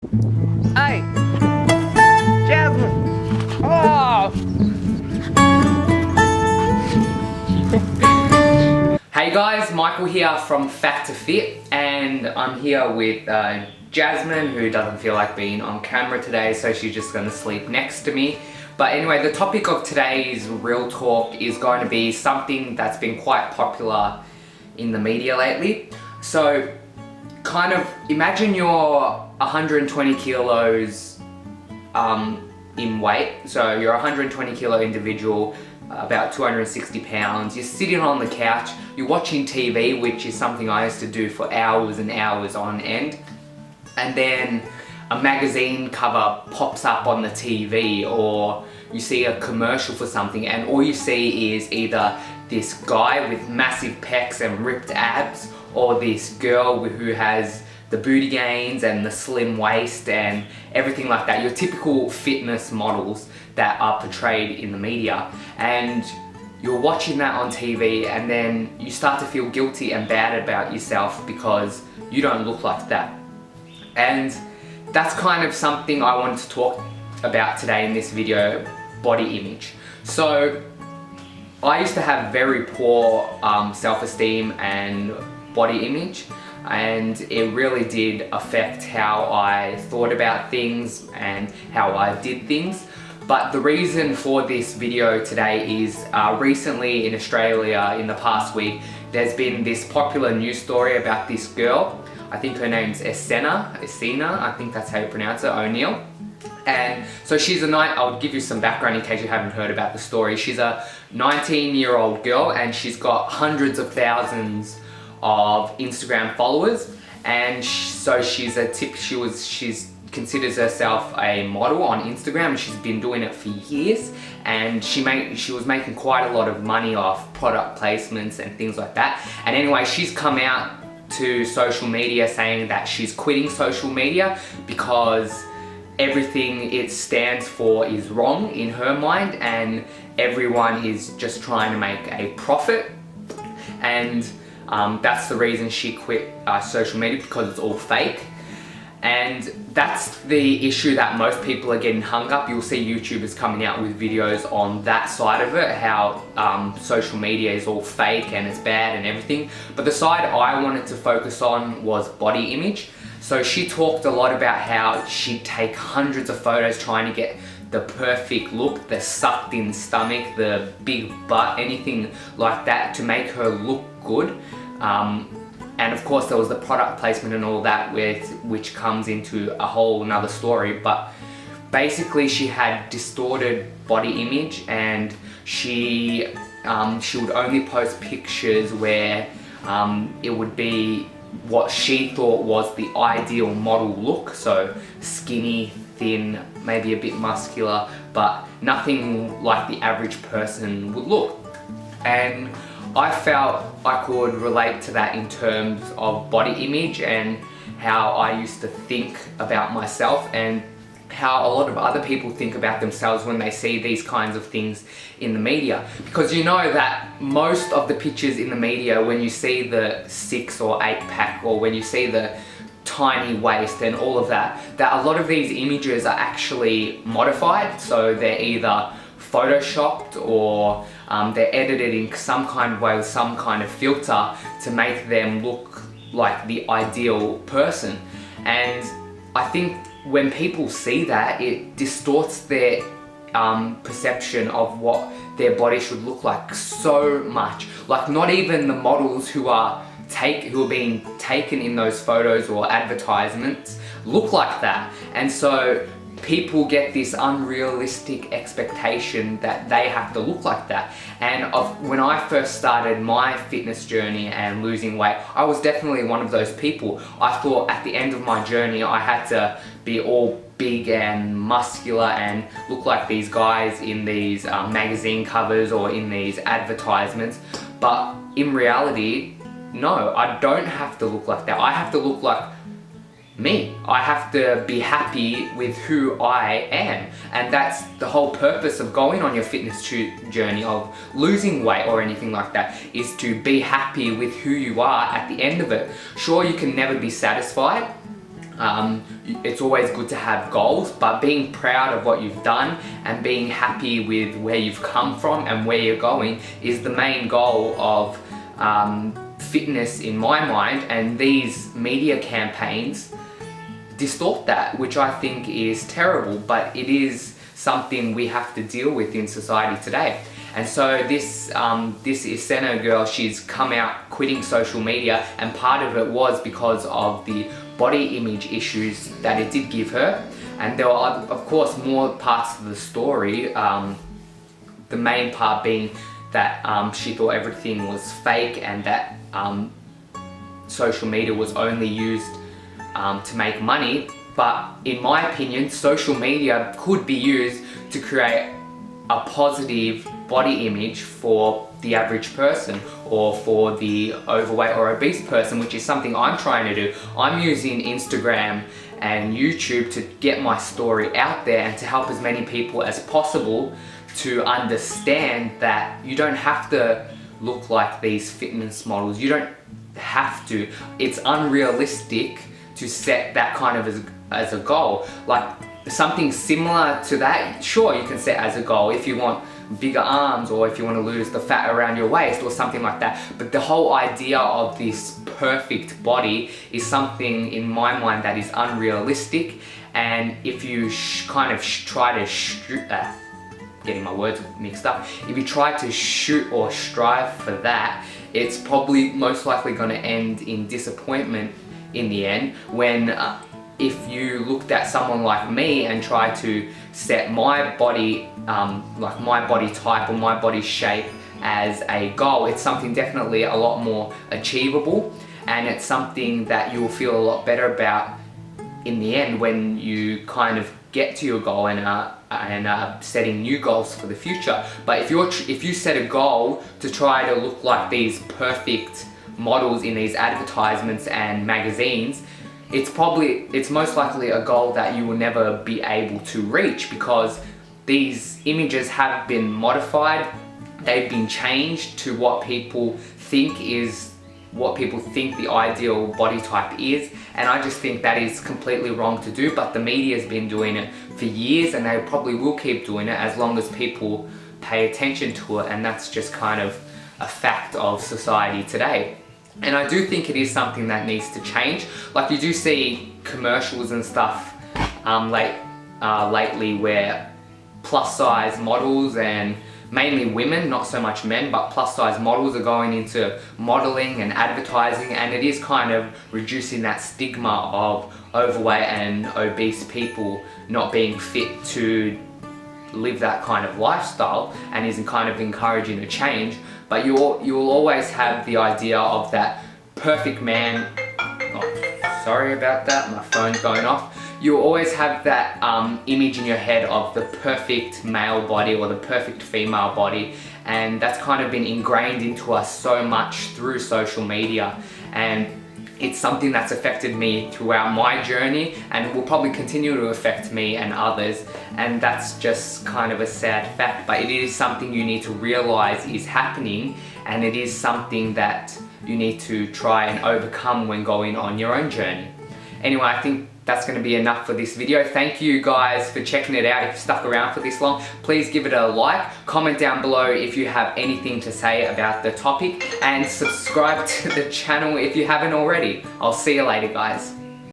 Hey, Jasmine. Oh. Hey guys, Michael here from FatToFit, and I'm here with Jasmine, who doesn't feel like being on camera today, so she's just going to sleep next to me. But anyway, the topic of today's real talk is going to be something that's been quite popular in the media lately. So kind of imagine you're 120 kilos in weight. So you're a 120 kilo individual, about 260 pounds. You're sitting on the couch, you're watching TV, which is something I used to do for hours and hours on end. And then a magazine cover pops up on the TV, or you see a commercial for something, and all you see is either this guy with massive pecs and ripped abs, or this girl who has the booty gains and the slim waist and everything like that. Your typical fitness models that are portrayed in the media. And you're watching that on TV, and then you start to feel guilty and bad about yourself because you don't look like that. And that's kind of something I wanted to talk about today in this video, body image. So I used to have very poor self-esteem and body image, and it really did affect how I thought about things and how I did things. But the reason for this video today is recently in Australia, in the past week, there's been this popular news story about this girl. I think her name's Essena, I think that's how you pronounce it, O'Neill. And so she's I'll give you some background in case you haven't heard about the story. She's a 19-year-old girl, and she's got hundreds of thousands of Instagram followers. And so she considers herself a model on Instagram, and she's been doing it for years. And she was making quite a lot of money off product placements and things like that. And anyway, she's come out to social media saying that she's quitting social media because everything it stands for is wrong in her mind, and everyone is just trying to make a profit. And that's the reason she quit social media, because it's all fake. And that's the issue that most people are getting hung up. You'll see YouTubers coming out with videos on that side of it, how social media is all fake and it's bad and everything. But the side I wanted to focus on was body image. So she talked a lot about how she'd take hundreds of photos trying to get the perfect look, the sucked in stomach, the big butt, anything like that to make her look good. And of course there was the product placement and all that, which comes into a whole another story. But basically she had distorted body image, and she would only post pictures where it would be what she thought was the ideal model look. So skinny, thin, maybe a bit muscular, but nothing like the average person would look. And I felt I could relate to that in terms of body image and how I used to think about myself, and how a lot of other people think about themselves when they see these kinds of things in the media. Because you know that most of the pictures in the media, when you see the 6 or 8 pack, or when you see the tiny waist and all of that, that a lot of these images are actually modified. So they're either photoshopped, or they're edited in some kind of way with some kind of filter to make them look like the ideal person. And I think when people see that, it distorts their perception of what their body should look like so much. Like, not even the models who are being taken in those photos or advertisements look like that. And so people get this unrealistic expectation that they have to look like that. And when I first started my fitness journey and losing weight, I was definitely one of those people. I thought at the end of my journey I had to be all big and muscular and look like these guys in these magazine covers or in these advertisements. But in reality, no, I don't have to look like that. I have to look like me. I have to be happy with who I am. And that's the whole purpose of going on your fitness journey, of losing weight or anything like that, is to be happy with who you are at the end of it. Sure, you can never be satisfied, It's always good to have goals, but being proud of what you've done and being happy with where you've come from and where you're going is the main goal of fitness in my mind. And these media campaigns distort that, which I think is terrible, but it is something we have to deal with in society today. And so this Essena girl, she's come out quitting social media, and part of it was because of the body image issues that it did give her. And there are of course more parts of the story, the main part being that she thought everything was fake and that social media was only used to make money. But in my opinion, social media could be used to create a positive body image for the average person or for the overweight or obese person, which is something I'm trying to do. I'm using Instagram and YouTube to get my story out there and to help as many people as possible to understand that you don't have to look like these fitness models. You don't have to. It's unrealistic to set that kind of as a goal. Like something similar to that, sure, you can set as a goal if you want bigger arms or if you want to lose the fat around your waist or something like that. But the whole idea of this perfect body is something in my mind that is unrealistic. And if you try to getting my words mixed up, if you try to shoot or strive for that, it's probably most likely going to end in disappointment in the end. When if you looked at someone like me and tried to set my body, like my body type or my body shape as a goal, it's something definitely a lot more achievable, and it's something that you'll feel a lot better about in the end when you kind of get to your goal and setting new goals for the future. But if you set a goal to try to look like these perfect models in these advertisements and magazines, it's most likely a goal that you will never be able to reach, because these images have been modified, they've been changed to what people think the ideal body type is. And I just think that is completely wrong to do, but the media's been doing it for years and they probably will keep doing it as long as people pay attention to it, and that's just kind of a fact of society today. And I do think it is something that needs to change. Like you do see commercials and stuff lately where plus size models, and mainly women, not so much men, but plus size models are going into modeling and advertising, and it is kind of reducing that stigma of overweight and obese people not being fit to live that kind of lifestyle, and is kind of encouraging a change. But you'll always have the idea of that perfect man. Oh, sorry about that, my phone's going off. You'll always have that image in your head of the perfect male body or the perfect female body, and that's kind of been ingrained into us so much through social media. And it's something that's affected me throughout my journey and will probably continue to affect me and others, and that's just kind of a sad fact. But it is something you need to realize is happening, and it is something that you need to try and overcome when going on your own journey. Anyway, I think that's going to be enough for this video. Thank you guys for checking it out. If you stuck around for this long, please give it a like, comment down below if you have anything to say about the topic, and subscribe to the channel if you haven't already. I'll see you later, guys.